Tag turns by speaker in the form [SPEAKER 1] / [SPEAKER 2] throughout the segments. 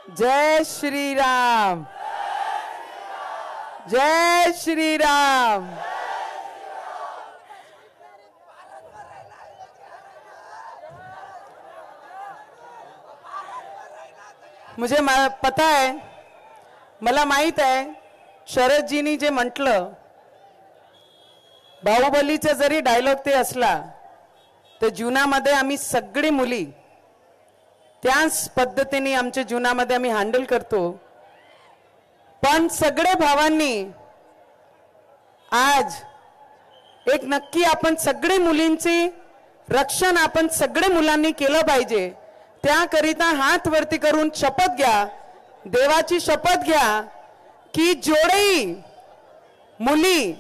[SPEAKER 1] जय श्री राम, जय श्री राम। मुझे पता है, मला माहित आहे, शरदजींनी जे म्हटलं, बाहुबलीचा जरी डायलॉग ते असला तर जीवनामध्ये आम्ही सगळी मुली त्याच पद्धतीने आमच्या जीवनामध्ये आम्ही हँडल करतो। पण सगळे भावांनी आज एक नक्की आपण सगळे मुलींची रक्षण आपण सगळे मुलांनी केलं पाहिजे। त्याकरिता हात वरती करून शपथ घ्या, देवाची शपथ घ्या की जेवढेही मुली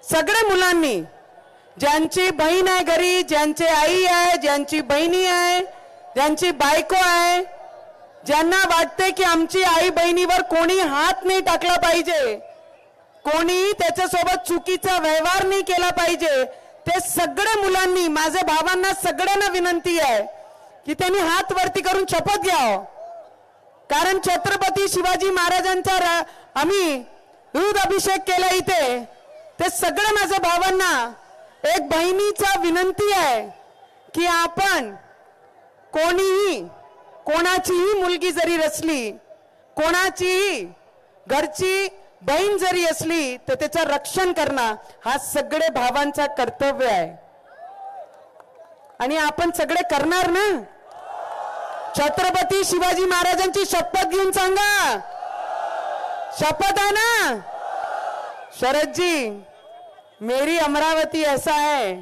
[SPEAKER 1] सगळे मुलांनी, ज्यांची बहीण आहे घरी, ज्यांची आई आहे, ज्यांची बहिणी आहे, ज्यांची बायको आहे, ज्यांना वाटते की आमची आई बहिणीवर कोणी हात नाही टाकला पाहिजे, कोणी त्याच्यासोबत चुकीचा व्यवहार नाही केला पाहिजे, ते सगळे मुलांनी, माझ्या भावांना सगळ्यांना विनंती आहे की त्यांनी हात वरती करून शपथ घ्यावं। कारण छत्रपती शिवाजी महाराजांचा आम्ही दूध अभिषेक केला इथे, ते सगळे माझ्या भावांना एक बहिणीचा विनंती आहे की आपण कोणीही कोणाचीही मुलगी जरी रचली, कोणाचीही घरची बहीण जरी असली तर त्याचं रक्षण करणं हा सगळे भावांचा कर्तव्य आहे। आणि आपण सगळे करणार ना? छत्रपती शिवाजी महाराजांची शपथ घेऊन सांगा, शपथ है ना? शरद जी, मेरी अमरावती ऐसा है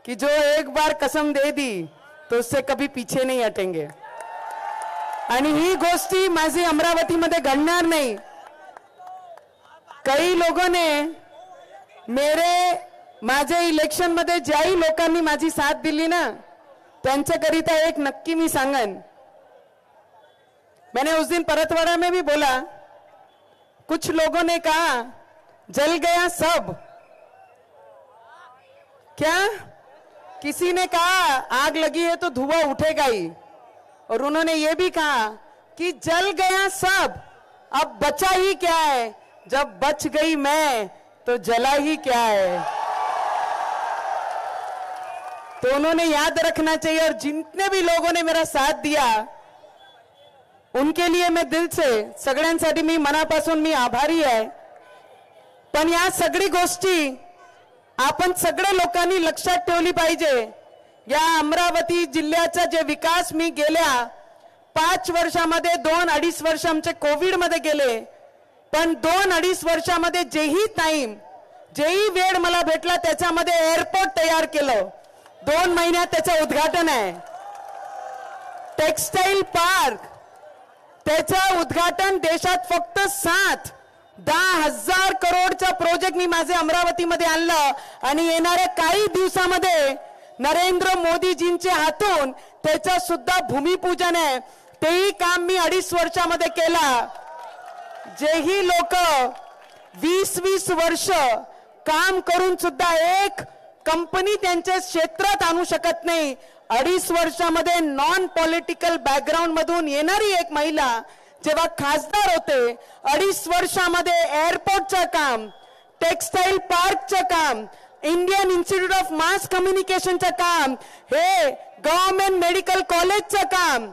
[SPEAKER 1] कि जो एक बार कसम दे दी तो उससे कभी पीछे नहीं हटेंगे। आणि ही गोष्टी माझी अमरावतीमध्ये घडणार नाही। काही लोकांनी माझे इलेक्शन मध्ये ज्याही लोकांनी माझी साथ दिली ना, त्यांच्याकरिता एक नक्की मी सांगन। मैंने उस दिन परतवाड़ा में भी बोला, कुछ लोगों ने कहा जल गया सब, क्या किसी ने कहा आग लगी है तो धुआं उठेगा ही, और उन्होंने ये भी कहा कि जल गया सब, अब बचा ही क्या है, जब बच गई मैं तो जला ही क्या है। तो उन्होंने याद रखना चाहिए। और जितने भी लोगों ने मेरा साथ दिया उनके लिए मैं दिल से सगळ्यांसाठी मी मनापासून मी आभारी आहे। पण या सगळी गोष्टी आपण सगळे लोकांनी लक्षात ठेवली पाहिजे। या अमरावती जिल्ह्याचा जे विकास मी गेल्या 5 वर्षामध्ये 2-2.5 वर्ष आमचे कोविड मध्ये गेले, पण 2-2.5 वर्षामध्ये जेही टाइम जेही वेळ मला भेटला त्याच्यामध्ये एअरपोर्ट तयार केलं। 2 महिन्यात त्याचं उद्घाटन आहे। टेक्सटाईल पार्क, त्याचं उद्घाटन देशात फक्त 7-10 हजार करोडचा प्रोजेक्ट मी माझे अमरावतीमध्ये आणलं आणि येणाऱ्या काही दिवसामध्ये नरेंद्र मोदीजींच्या हातून त्याचं सुद्धा भूमिपूजन आहे। तेही काम मी 2.5 वर्षामध्ये केला। जेही लोक 20-20 वर्ष काम करून सुद्धा एक कंपनी त्यांच्या क्षेत्रात आणू शकत नाही, 2.5 वर्षामध्ये नॉन पॉलिटिकल बॅकग्राऊंड मधून येणारी एक महिला जेव्हा खासदार होते, 2.5 वर्षामध्ये एअरपोर्टचं काम, टेक्सटाईल पार्कचं काम, इंडियन इन्स्टिट्यूट ऑफ मास कम्युनिकेशनचं काम, हे गव्हर्नमेंट मेडिकल कॉलेजचं काम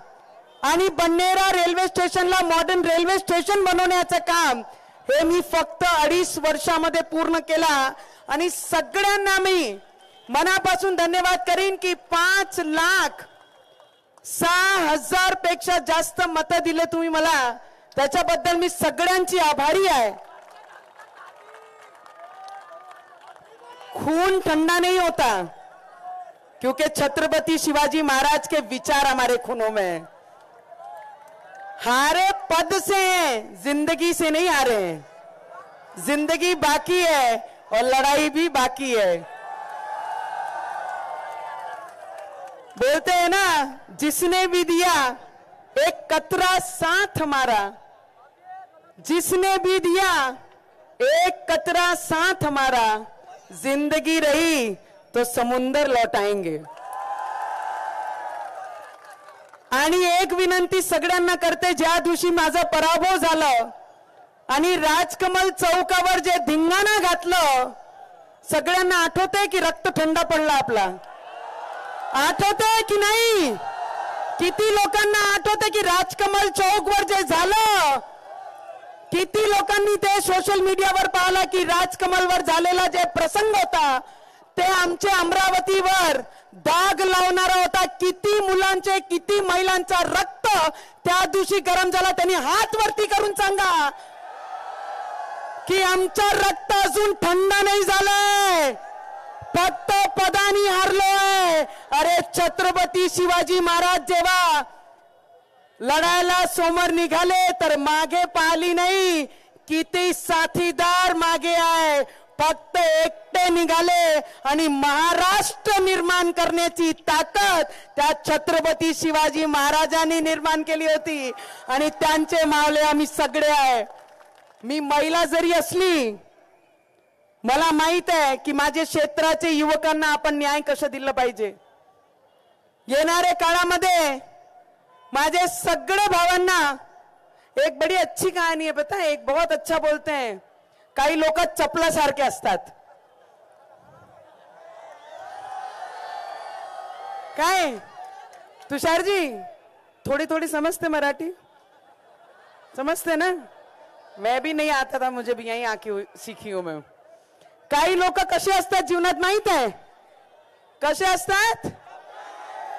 [SPEAKER 1] आणि बन्नेरा रेल्वे स्टेशनला मॉडर्न रेल्वे स्टेशन बनवण्याचं काम, हे मी फक्त 2.5 वर्षामध्ये पूर्ण केला। आणि सगळ्यांना मी मनापासून धन्यवाद करीन की 5,06,000 पेक्षा जास्त मतं दिले तुम्ही मला, त्याच्याबद्दल मी सगळ्यांची आभारी आहे। खून ठंडा नहीं होता क्योंकि छत्रपति शिवाजी महाराज के विचार हमारे खूनों में है। हारे पद से हैं, जिंदगी से नहीं हारे हैं। जिंदगी बाकी है और लड़ाई भी बाकी है। बोलते हैं ना, जिसने भी दिया एक कतरा साथ हमारा, जिसने भी दिया एक कतरा साथ हमारा, जिंदगी रही तो समुंदर लौटाएंगे। आणि एक विनंती सगळ्यांना करते, ज्या दिवशी माझा पराभव झाला आणि राजकमल चौकावर जे धिंगाणा घातलं, सगळ्यांना आठवतंय की रक्त थंड पडला आपला? आठवतंय की नाही? किती लोकांना आठवतंय की राजकमल चौकवर जे झालं? किती लोकांनी ते सोशल मीडियावर पाहिलं की राजकमलवर झालेला जे प्रसंग होता ते आमच्या अमरावतीवर दाग लावणारा होता? किती मुलांचे, किती महिलांचा रक्त त्या दिवशी गरम झाला? त्यांनी हात वरती करून सांगा की आमचं रक्त अजून थंड नाही झालंय, फक्त पदानी हारलोय. अरे छत्रपती शिवाजी महाराज जेव्हा लढायला समोर निघाले तर मागे पाहिली नाही, किती साथीदार मागे आहे. फक्त एकटे निघाले आणि महाराष्ट्र निर्माण करण्याची ताकद त्या छत्रपती शिवाजी महाराजांनी निर्माण केली होती आणि त्यांचे मावळे आम्ही सगळे आहे. मी महिला जरी असली, मला माहित आहे की माझे क्षेत्राचे युवकांना आपण न्याय कसं दिलं पाहिजे. येणाऱ्या काळामध्ये माझे सगळे भावांना एक बड़ी अच्छी कहानी है, पता है? एक बहुत अच्छा बोलते हैं, काही लोक चपलासारखे असतात. काय तुषारजी, थोड़ी थोड़ी समझते मराठी? समझते ना? मैं भी नहीं आता था, मुझे भी यहीं आके सीखी हूं मैं. काही लोक कसे असतात जीवनात माहित आहे? कसे असतात?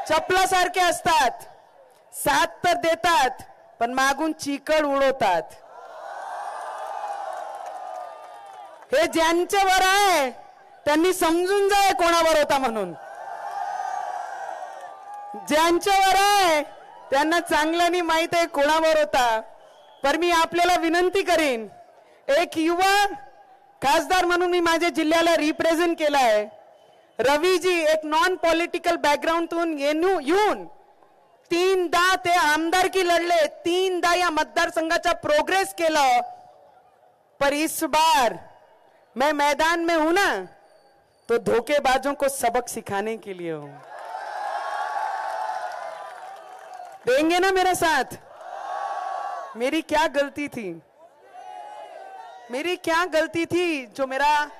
[SPEAKER 1] चपलासारखे असतात. साथ तर देतात पण मागून चिकड उडवतात. हे ज्यांच्यावर आहे त्यांनी समजून जाय कोणावर होता म्हणून. ज्यांच्यावर आहे त्यांना चांगल्यानी माहित आहे कोणावर होता. पर मी आपल्याला विनंती करीन, एक युवा खासदार म्हणून मी माझ्या जिल्ह्याला रिप्रेझेंट केला आहे. रवीजी एक नॉन पॉलिटिकल बॅकग्राऊंडतून येऊन 3दा ते आमदारकी लढले, 3दा या मतदारसंघाचा प्रोग्रेस केलं. पर इस बार मैं मैदान में हूं ना, तो धोखेबाजों को सबक सिखाने के लिए हूं. देंगे ना मेरा साथ? मेरी क्या गलती थी? मेरी क्या गलती थी जो मेरा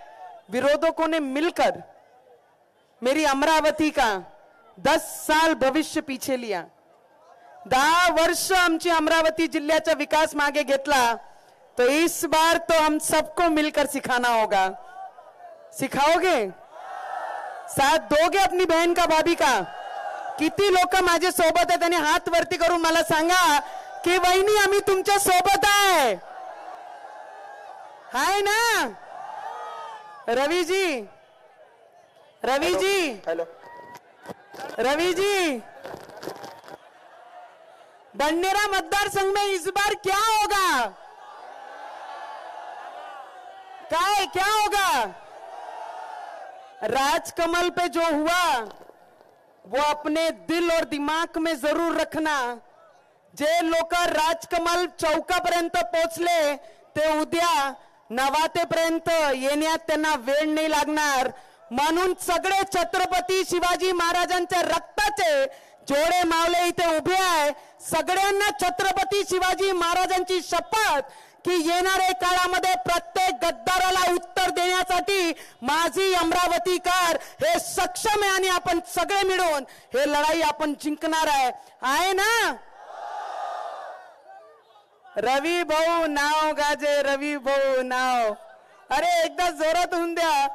[SPEAKER 1] विरोधकों ने मिलकर मेरी अमरावती का 10 साल भविष्य पीछे लिया. 10 वर्ष आमची अमरावती जिल्ह्याचा विकास मागे घेतला. तो इस बार तो हम सबको मिलकर सिखाना होगा. सिखाओगे? साथ दोगे अपनी बहन का, भाभी का? किती लोक माझे सोबत आहेत? त्यांनी हात वरती करून मला सांगा की वहिनी आम्ही तुमच्या सोबत आहे. हाय ना रवीजी? रवीजी,
[SPEAKER 2] हेलो
[SPEAKER 1] रवीजी, बंडेरा मतदार संघ में इस बार क्या होगा? क्या होगा? राजकमल पे जो हुआ वो अपने दिल और दिमाग में जरूर रखना. जे लोक राजकमल चौकापर्यंत पोहोचले ते उद्या नवातेपर्यंत येण्यात त्यांना वेळ नाही लागणार. म्हणून सगळे छत्रपती शिवाजी महाराजांच्या रक्ताचे जोडे मावले इथे उभे आहे. सगळ्यांना छत्रपती शिवाजी महाराजांची शपथ की येणाऱ्या काळामध्ये प्रत्येक गद्दाराला उत्तर देण्यासाठी माझी अमरावतीकर हे सक्षम आहे आणि आपण सगळे मिळून हे लढाई आपण जिंकणार आहे ना? रवी भाऊ नाव गाजे, रवी भाऊ नाव. अरे एकदा जोरात होऊन द्या,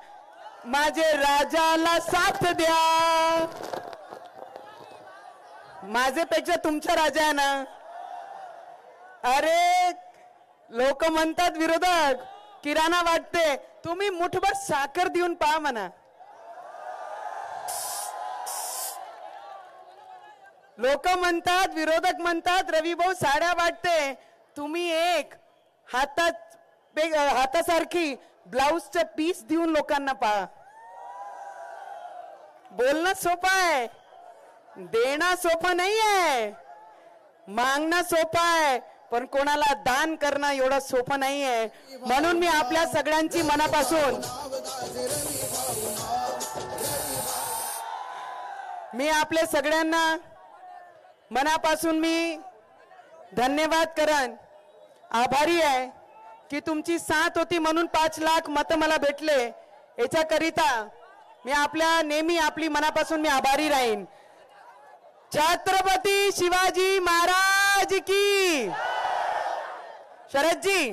[SPEAKER 1] माझे राजाला साथ द्या. माझ्यापेक्षा तुमचा राजा आहे ना. अरे लोक म्हणतात विरोधक किराणा वाटते, तुम्ही मुठभर साखर देऊन पहा म्हणा. लोक म्हणतात, विरोधक म्हणतात रवी भाऊ साड्या वाटते, तुम्ही एक हातासारखी ब्लाउजचे पीस देऊन लोकांना पहा. बोलणं सोपं आहे, देणं सोपं नाही आहे. मागणं सोपं आहे पण कोणाला दान करणं एवढं सोपं नाही आहे. म्हणून मी आपल्या सगळ्यांची मनापासून मी आपल्या सगळ्यांना मनापासून मी धन्यवाद करन, आभारी आहे की तुमची साथ होती म्हणून 5 लाख मतं मला भेटले। याच्याकरिता मी नेहमी आपली मनापासून मी आभारी राहीन। छत्रपती शिवाजी महाराज की। शरदजी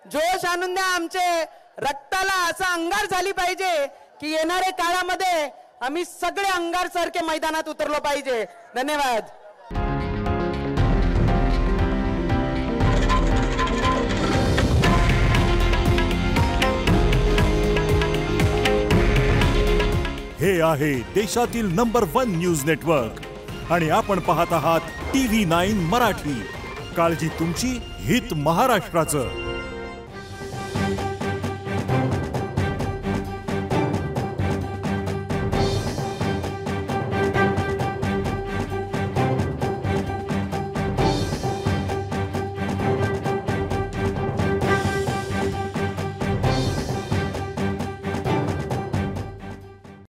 [SPEAKER 1] जोश आणून द्या, आमचे रक्ताला असा अंगार झाली पाहिजे की येणाऱ्या काळामध्ये आम्ही सगळे अंगार सारखे मैदानात उतरलो पाहिजे। धन्यवाद।
[SPEAKER 2] हे आहे देशातील नंबर 1 न्यूज नेटवर्क आणि आपण पाहत आहात TV9 मराठी। काळजी तुमची, हित महाराष्ट्राचं।